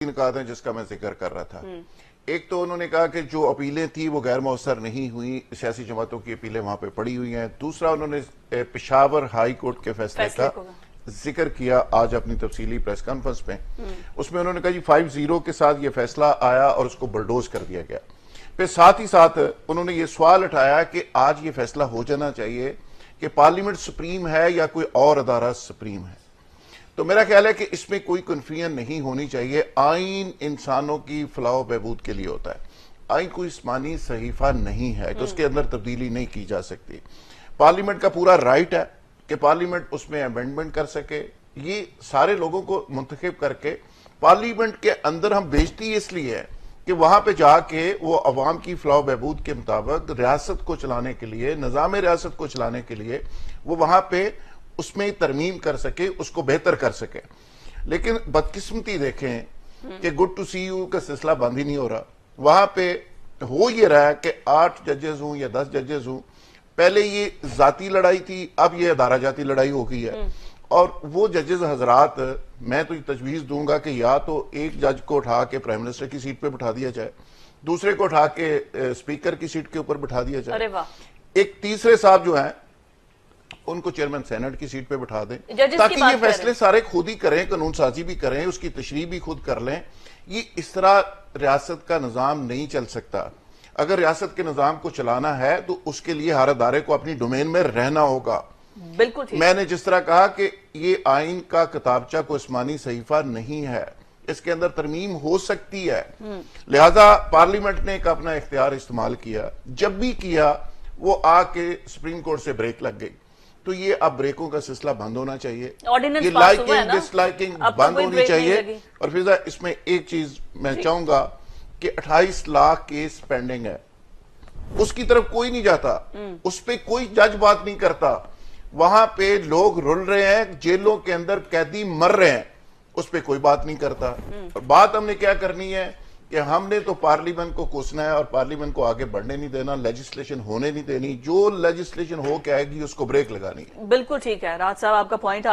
निकात हैं जिसका मैं जिक्र कर रहा था। एक तो उन्होंने कहा कि जो अपीलें थी वो गैर मौसर नहीं हुई, सियासी जमातों की अपीलें वहां पे पड़ी हुई हैं। दूसरा, उन्होंने पेशावर हाई कोर्ट के फैसले का जिक्र किया आज अपनी तफसीली प्रेस कॉन्फ्रेंस में। उसमें उन्होंने कहा जी 5-0 के साथ ये फैसला आया और उसको बुलडोज कर दिया गया। फिर साथ ही साथ उन्होंने ये सवाल उठाया कि आज ये फैसला हो जाना चाहिए कि पार्लियामेंट सुप्रीम है या कोई और अदारा सुप्रीम है। तो मेरा ख्याल है कि इसमें कोई कन्फ्यूजन नहीं होनी चाहिए। आइन इंसानों की फलाह बहबूद के लिए होता है। आइन कोई इस्मानी सहीफा नहीं है कि उसके अंदर तब्दीली नहीं की जा सकती। पार्लियामेंट का पूरा राइट है कि पार्लियामेंट उसमें अमेंडमेंट कर सके। ये सारे लोगों को मुंतखब करके पार्लियामेंट के अंदर हम भेजती इसलिए है कि वहां पे जाके वो अवाम की फलाह बहबूद के मुताबिक रियासत को चलाने के लिए, निज़ाम रियासत को चलाने के लिए वो वहां पे उसमें तरमीम कर सके, उसको बेहतर कर सके। लेकिन बदकिस्मती देखें कि गुड टू सी यू का सिलसिला बंद ही नहीं हो रहा। वहां पे हो ये रहा है कि 8 जजेस हूं या 10 जजेस हूं। पहले ये जाती लड़ाई थी, अब ये अदारा जाती लड़ाई हो गई है। और वो जजेस हजरात, मैं तो ये तजवीज दूंगा कि या तो एक जज को उठा के प्राइम मिनिस्टर की सीट पे बिठा दिया जाए, दूसरे को उठा के स्पीकर की सीट के ऊपर बिठा दिया जाए, एक तीसरे साहब जो है उनको चेयरमैन सेनेट की सीट पे बिठा दें, ताकि ये फैसले सारे खुद ही करें, कानून साजी भी करें, उसकी तशरीह भी खुद कर लें। ये इस तरह रियासत का निजाम नहीं चल सकता। अगर रियासत के निजाम को चलाना है तो उसके लिए हर अदारे को अपनी डोमेन में रहना होगा। बिल्कुल मैंने जिस तरह कहा कि ये आइन का किताबचा को इस्मानी सहीफा नहीं है, इसके अंदर तरमीम हो सकती है। लिहाजा पार्लियामेंट ने एक अपना इख्तियार इस्तेमाल किया। जब भी किया वो आके सुप्रीम कोर्ट से ब्रेक लग गई। तो ये अब ब्रेकों का सिलसिला बंद होना चाहिए, ये लाइकिंग डिसलाइकिंग बंद होनी चाहिए। और फिर इसमें एक चीज मैं चाहूंगा कि 28 लाख केस पेंडिंग है, उसकी तरफ कोई नहीं जाता, उस पर कोई जज बात नहीं करता। वहां पे लोग रुल रहे हैं, जेलों के अंदर कैदी मर रहे हैं, उस पर कोई बात नहीं करता। और बात हमने क्या करनी है कि हमने तो पार्लियामेंट को कोसना है और पार्लियामेंट को आगे बढ़ने नहीं देना, लेजिस्लेशन होने नहीं देनी। जो लेजिस्लेशन हो के आएगी उसको ब्रेक लगानी है। बिल्कुल ठीक है राज साहब, आपका पॉइंट